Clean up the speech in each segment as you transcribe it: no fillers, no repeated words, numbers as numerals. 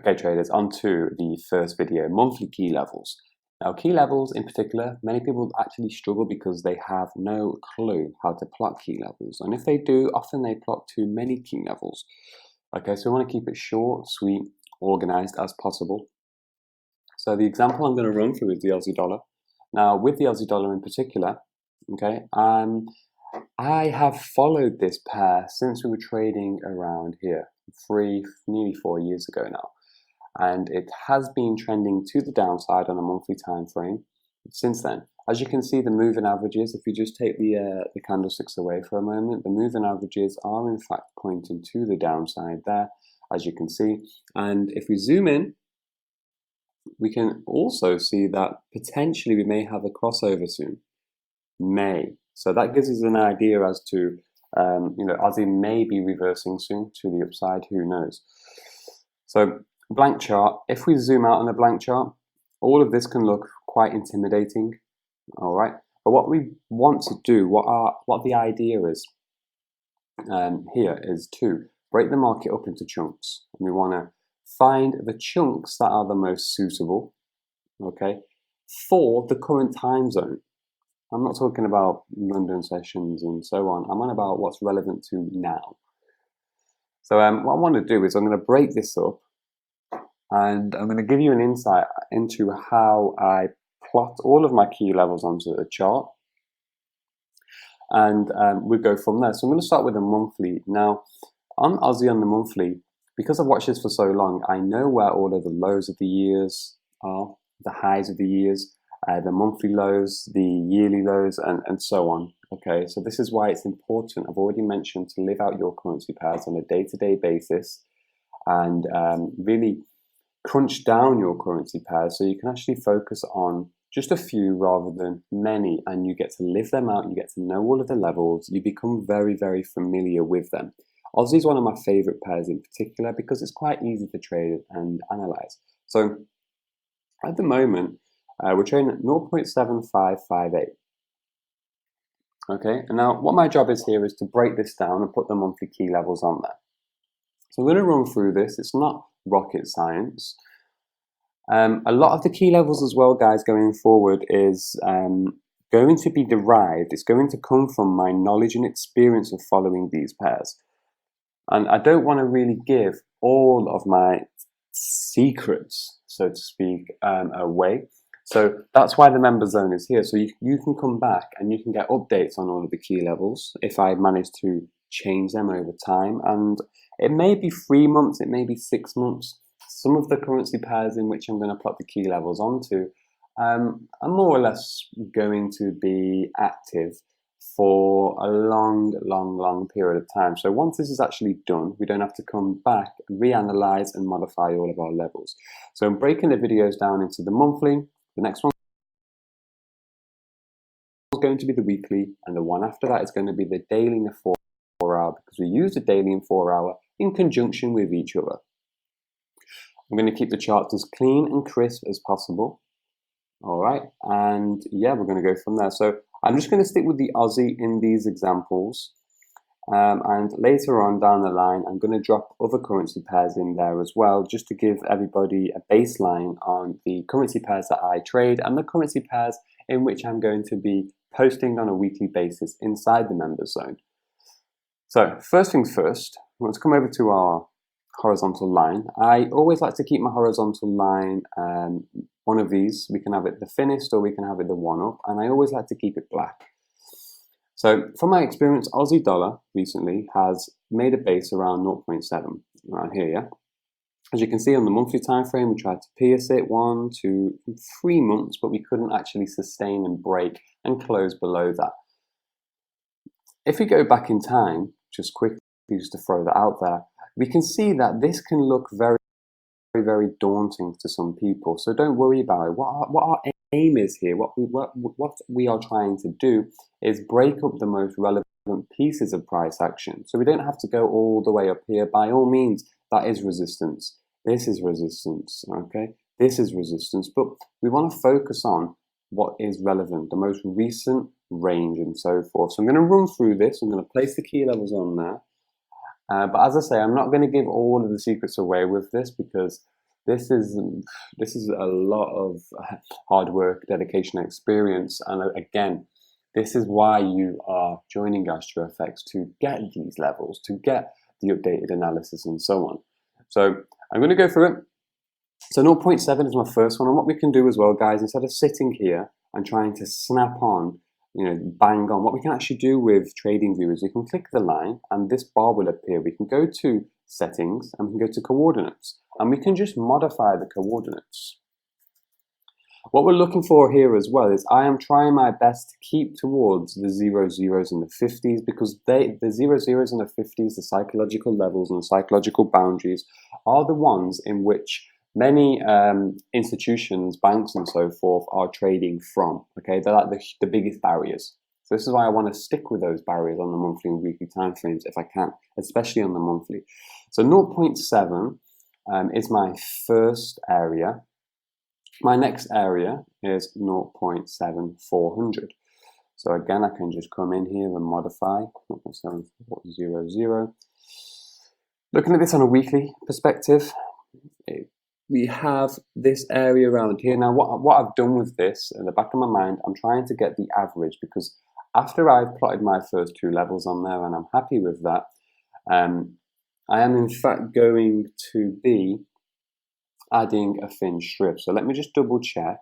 Okay, traders, on to the first video, monthly key levels. Now, key levels in particular, many people actually struggle because they have no clue how to plot key levels. And if they do, often they plot too many key levels. Okay, so we want to keep it short, sweet, organized as possible. So the example I'm going to run through is the Aussie dollar. Now, with the Aussie dollar in particular, okay, I have followed this pair since we were trading around here, nearly 4 years ago now. And it has been trending to the downside on a monthly time frame since then. As you can see, the moving averages, if you just take the candlesticks away for a moment, the moving averages are in fact pointing to the downside there, as you can see. And if we zoom in, we can also see that potentially we may have a crossover soon. So that gives us an idea as to, Aussie may be reversing soon to the upside, who knows. So blank chart, if we zoom out on a blank chart, all of this can look quite intimidating, all right? But what we want to do, what the idea is here is to break the market up into chunks. And we want to find the chunks that are the most suitable, okay, for the current time zone. I'm not talking about London sessions and so on. I'm on about what's relevant to now. So what I want to do is I'm going to break this up, and I'm going to give you an insight into how I plot all of my key levels onto a chart. And we go from there. So I'm going to start with a monthly. Now, on Aussie on the monthly, because I've watched this for so long, I know where all of the lows of the years are, the highs of the years, the monthly lows, the yearly lows, and so on. Okay, so this is why it's important, I've already mentioned, to live out your currency pairs on a day-to-day basis and really crunch down your currency pairs so you can actually focus on just a few rather than many, and you get to live them out, you get to know all of the levels, you become very, very familiar with them. Aussie is one of my favorite pairs in particular because it's quite easy to trade and analyze. So at the moment, we're trading at 0.7558. Okay, and now what my job is here is to break this down and put the monthly key levels on there. So I'm going to run through this. It's not rocket science. A lot of the key levels as well, guys, going forward is going to be derived. It's going to come from my knowledge and experience of following these pairs. And I don't want to really give all of my secrets, so to speak, away. So that's why the member zone is here. So you can come back and you can get updates on all of the key levels if I manage to change them over time. And it may be 3 months, it may be 6 months. Some of the currency pairs in which I'm going to plot the key levels onto are more or less going to be active for a long period of time. So once this is actually done, we don't have to come back, reanalyze and modify all of our levels. So I'm breaking the videos down into the monthly. The next one is going to be the weekly, and the one after that is going to be the daily and the 4 hour, because we use the daily and 4 hour in conjunction with each other. I'm going to keep the charts as clean and crisp as possible. All right, and yeah, we're going to go from there. So I'm just going to stick with the Aussie in these examples, and later on down the line, I'm going to drop other currency pairs in there as well, just to give everybody a baseline on the currency pairs that I trade and the currency pairs in which I'm going to be posting on a weekly basis inside the members zone. So first things first, let's come over to our horizontal line. I always like to keep my horizontal line one of these. We can have it the thinnest or we can have it the one up, and I always like to keep it black. So from my experience, Aussie dollar recently has made a base around 0.7, around here, yeah? As you can see on the monthly time frame, we tried to pierce it 1 to 3 months, but we couldn't actually sustain and break and close below that. If we go back in time, just quickly, just to throw that out there, we can see that this can look very, very daunting to some people. So don't worry about it. What our aim is here, what we are trying to do is break up the most relevant pieces of price action. So we don't have to go all the way up here. By all means, that is resistance. This is resistance, okay? This is resistance, but we want to focus on what is relevant, the most recent range and so forth. So I'm going to run through this. I'm going to place the key levels on there. But as I say, I'm not going to give all of the secrets away with this because This is a lot of hard work, dedication, and experience. And again, this is why you are joining AstroFX, to get these levels, to get the updated analysis and so on. So I'm going to go through it. So 0.7 is my first one. And what we can do as well, guys, instead of sitting here and trying to snap on, bang on, what we can actually do with TradingView is we can click the line and this bar will appear. We can go to settings and we can go to coordinates and we can just modify the coordinates. What we're looking for here as well is I am trying my best to keep towards the 00s and the 50s, because the 00s and the 50s, the psychological levels and the psychological boundaries, are the ones in which many institutions, banks and so forth are trading from. Okay, they're like the biggest barriers. So this is why I want to stick with those barriers on the monthly and weekly time frames if I can, especially on the monthly. So 0.7 is my first area. My next area is 0.7400. So again, I can just come in here and modify 0.7400. Looking at this on a weekly perspective, we have this area around here. Now, what I've done with this, in the back of my mind, I'm trying to get the average, because after I've plotted my first two levels on there and I'm happy with that, I am in fact going to be adding a thin strip. So let me just double check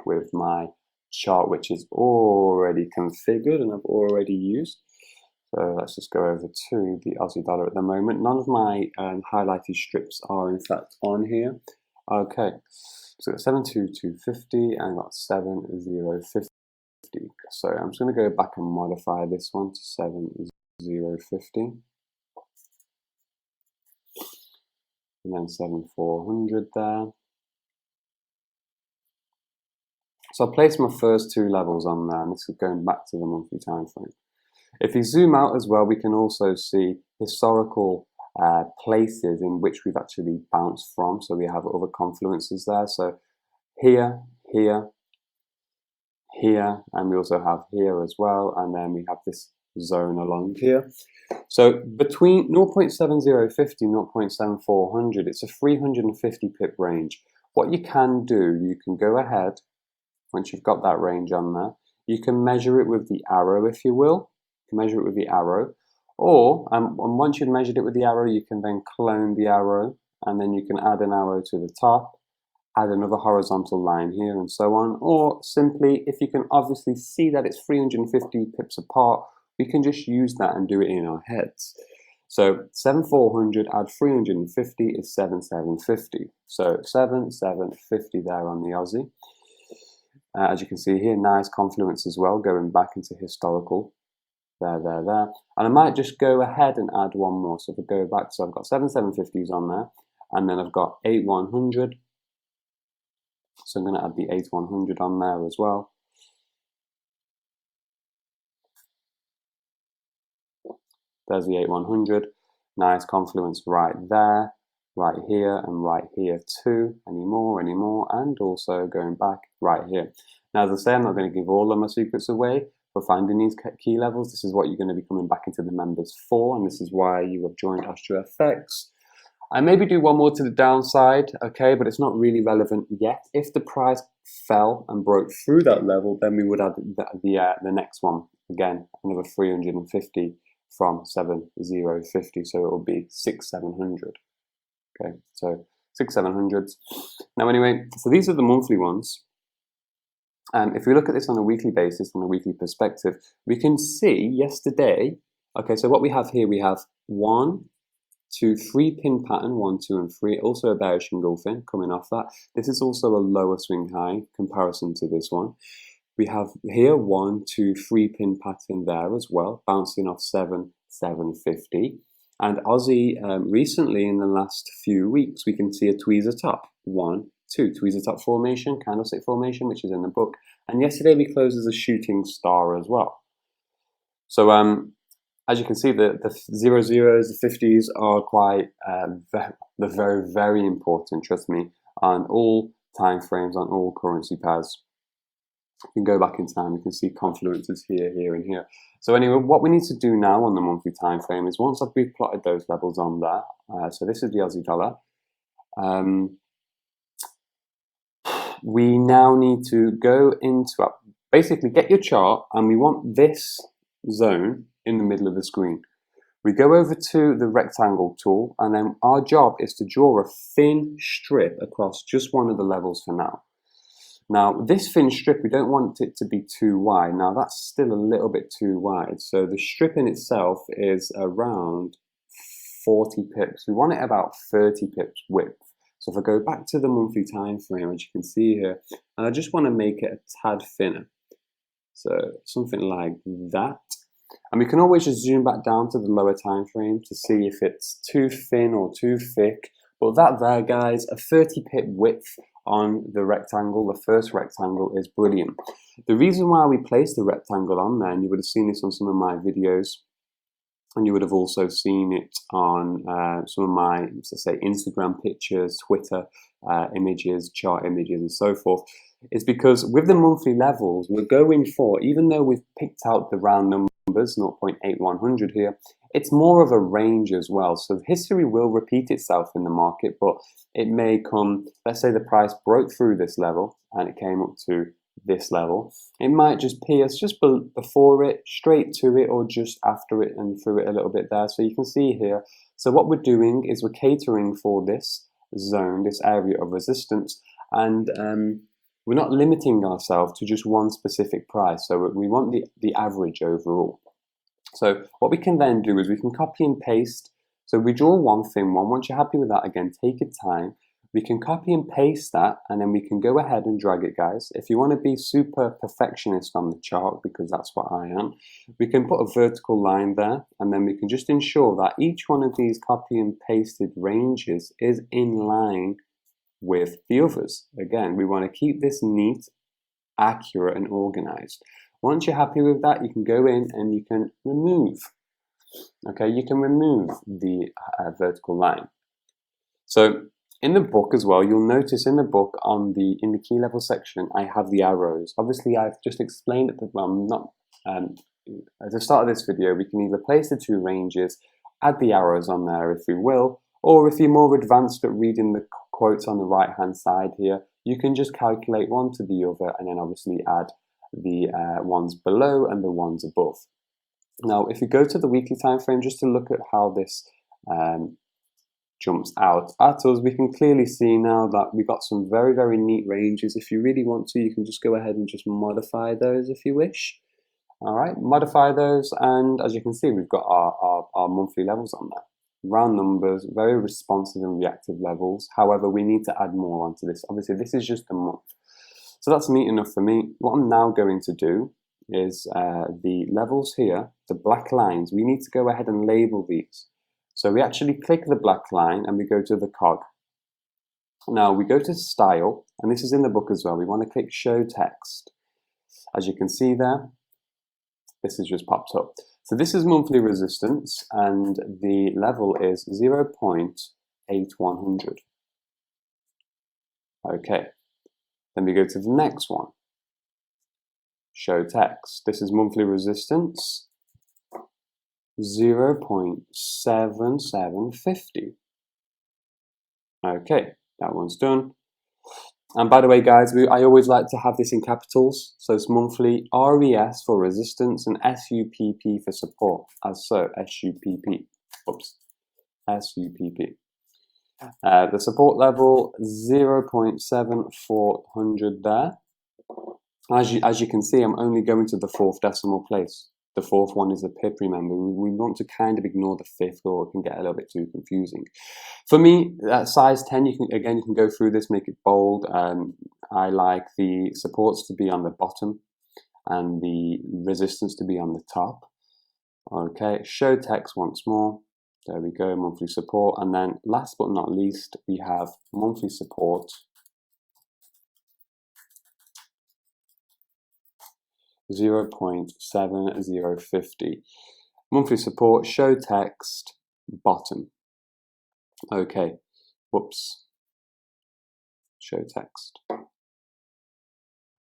with my chart, which is already configured and I've already used. So let's just go over to the Aussie dollar at the moment. None of my highlighted strips are in fact on here. Okay, so 72250 and got 7050. So I'm just going to go back and modify this one to 7050. And then 7400 there. So I placed my first two levels on there, and this is going back to the monthly time frame. If you zoom out as well, we can also see historical places in which we've actually bounced from. So we have other confluences there. So here, here, here, and we also have here as well. And then we have this zone along here. So between 0.7050 and 0.7400, it's a 350 pip range. What you can do, you can go ahead, once you've got that range on there, you can measure it with the arrow, if you will. You can measure it with the arrow. Or, and once you've measured it with the arrow, you can then clone the arrow, and then you can add an arrow to the top, add another horizontal line here, and so on. Or simply, if you can obviously see that it's 350 pips apart, we can just use that and do it in our heads. So 7400 add 350 is 7750. So 7750 there on the Aussie. As you can see here, nice confluence as well, going back into historical. There. And I might just go ahead and add one more. So if I go back, so I've got 7750s on there, and then I've got 8100. So I'm going to add the 8100 on there as well. There's the 8100, nice confluence right there, right here, and right here too. Any more, and also going back right here. Now, as I say, I'm not going to give all of my secrets away for finding these key levels. This is what you're going to be coming back into the members for, and this is why you have joined AstroFX. I maybe do one more to the downside, okay, but it's not really relevant yet. If the price fell and broke through that level, then we would add the next one. Again, another 350 from 7050, so it will be 6700. Okay, so 6700s. Now anyway, so these are the monthly ones. If we look at this on a weekly basis, on a weekly perspective, we can see yesterday, okay, so what we have here, we have 1, 2, 3 pin pattern, 1, 2, and 3, also a bearish engulfing coming off that. This is also a lower swing high comparison to this one. We have here 1, 2, 3 pin pattern there as well, bouncing off 750. And Aussie, recently in the last few weeks, we can see a tweezer top, 1, 2, tweezer top formation, candlestick formation, which is in the book. And yesterday we closed as a shooting star as well. So as you can see, the 00s, the 50s are quite, they're very, very important, trust me, on all time frames, on all currency pairs. You can go back in time, you can see confluences here, here, and here. So anyway, what we need to do now on the monthly time frame is once we've plotted those levels on there, so this is the Aussie dollar, we now need to go into, basically get your chart, and we want this zone in the middle of the screen. We go over to the rectangle tool, and then our job is to draw a thin strip across just one of the levels for now. Now, this thin strip, we don't want it to be too wide. Now, that's still a little bit too wide. So the strip in itself is around 40 pips. We want it about 30 pips width. So if I go back to the monthly time frame, as you can see here, and I just want to make it a tad thinner. So something like that. And we can always just zoom back down to the lower time frame to see if it's too thin or too thick. But that there, guys, a 30 pip width on the rectangle, the first rectangle, is brilliant. The reason why we placed the rectangle on there, and you would have seen this on some of my videos, and you would have also seen it on some of my, let's say, Instagram pictures, Twitter images, chart images, and so forth, is because with the monthly levels, we're going for, even though we've picked out the round numbers, 0.8100 here, it's more of a range as well. So history will repeat itself in the market, but it may come, let's say the price broke through this level and it came up to this level. It might just pierce just before it, straight to it, or just after it and through it a little bit there. So you can see here. So what we're doing is we're catering for this zone, this area of resistance, and we're not limiting ourselves to just one specific price. So we want the average overall. So what we can then do is we can copy and paste. So we draw one thin one. Once you're happy with that, again, take your time. We can copy and paste that, and then we can go ahead and drag it, guys. If you want to be super perfectionist on the chart, because that's what I am, we can put a vertical line there, and then we can just ensure that each one of these copy and pasted ranges is in line with the others. Again, we want to keep this neat, accurate, and organized. Once you're happy with that, you can go in and you can remove. Okay, you can remove the vertical line. So in the book as well, you'll notice in the book in the key level section, I have the arrows. Obviously, I've just explained it, at the start of this video, we can either place the two ranges, add the arrows on there if you will, or if you're more advanced at reading the quotes on the right hand side here, you can just calculate one to the other and then obviously add the ones below and the ones above. Now, if you go to the weekly time frame, just to look at how this jumps out at us, we can clearly see now that we got some very, very neat ranges. If you really want to, you can just go ahead and just modify those if you wish. All right, modify those, and as you can see, we've got our monthly levels on there. Round numbers, very responsive and reactive levels. However, we need to add more onto this. Obviously, this is just a month. So that's neat enough for me. What I'm now going to do is the levels here, the black lines, we need to go ahead and label these. So we actually click the black line and we go to the cog. Now we go to style, and this is in the book as well. We want to click show text. As you can see there, this has just popped up. So this is monthly resistance, and the level is 0.8100. Okay, then we go to the next one. Show text. This is monthly resistance, 0.7750. Okay, that one's done. And by the way, guys, I always like to have this in capitals. So it's monthly RES for resistance and SUPP for support. As so, SUPP. Oops, SUPP. The support level 0.7400 there. As you can see, I'm only going to the fourth decimal place. The fourth one is a pip, remember. We want to kind of ignore the fifth, or it can get a little bit too confusing. For me, at size 10, you can go through this, make it bold. I like the supports to be on the bottom and the resistance to be on the top. Okay, show text once more. There we go, monthly support. And then last but not least, we have monthly support 0.7050. Monthly support, show text, bottom. Okay, whoops. Show text.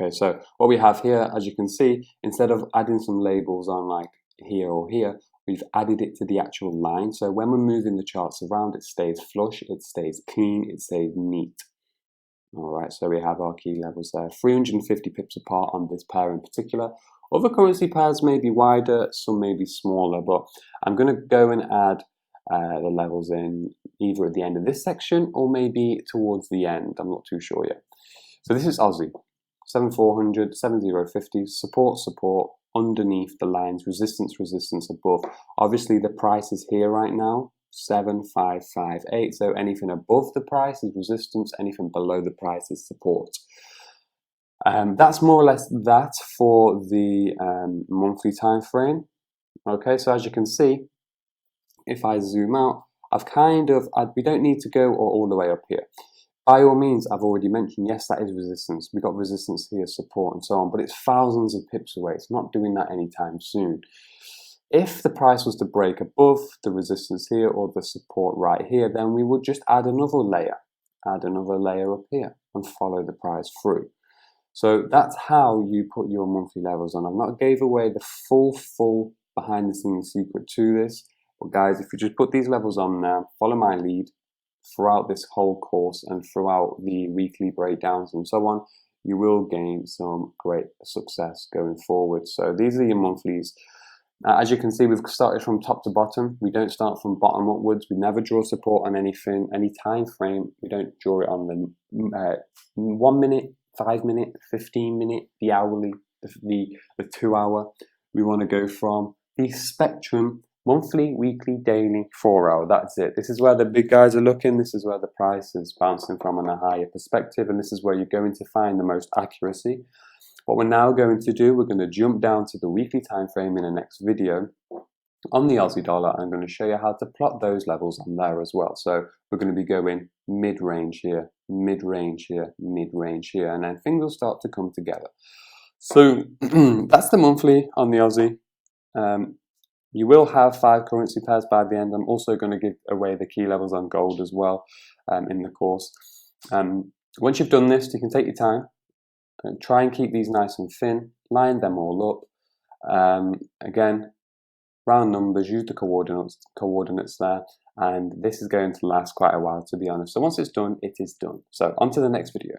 Okay, so what we have here, as you can see, instead of adding some labels on like here or here, we've added it to the actual line. So when we're moving the charts around, it stays flush, it stays clean, it stays neat. Alright, so we have our key levels there, 350 pips apart on this pair in particular. Other currency pairs may be wider, some may be smaller, but I'm going to go and add the levels in either at the end of this section or maybe towards the end. I'm not too sure yet. So this is Aussie, 7400, 7050, support, underneath the lines, resistance above. Obviously the price is here right now, 7558, so anything above the price is resistance, anything below the price is support. That's more or less that for the monthly time frame. Okay, so as you can see, if I zoom out, we don't need to go all the way up here. By all means, I've already mentioned, yes, that is resistance. We've got resistance here, support, and so on, but it's thousands of pips away. It's not doing that anytime soon. If the price was to break above the resistance here or the support right here, then we would just add another layer up here and follow the price through. So that's how you put your monthly levels on. I've not gave away the full behind the scenes secret to this, but guys, if you just put these levels on now, follow my lead throughout this whole course and throughout the weekly breakdowns and so on, you will gain some great success going forward. So these are your monthlies. As you can see, we've started from top to bottom. We don't start from bottom upwards. We never draw support on anything, any time frame. We don't draw it on the 1 minute, 5 minute, 15 minute, the hourly, the 2 hour. We want to go from the spectrum, monthly, weekly, daily, 4 hour. That's it. This is where the big guys are looking. This is where the price is bouncing from on a higher perspective, and this is where you're going to find the most accuracy. What we're now going to do, we're going to jump down to the weekly time frame in the next video on the Aussie dollar. I'm going to show you how to plot those levels on there as well. So we're going to be going mid-range here, mid-range here, mid-range here, and then things will start to come together. So that's the monthly on the Aussie. You will have 5 currency pairs by the end. I'm also going to give away the key levels on gold as well in the course. Once you've done this, you can take your time and try and keep these nice and thin, line them all up. Again, round numbers, use the coordinates there, and this is going to last quite a while, to be honest. So once it's done, it is done. So on to the next video.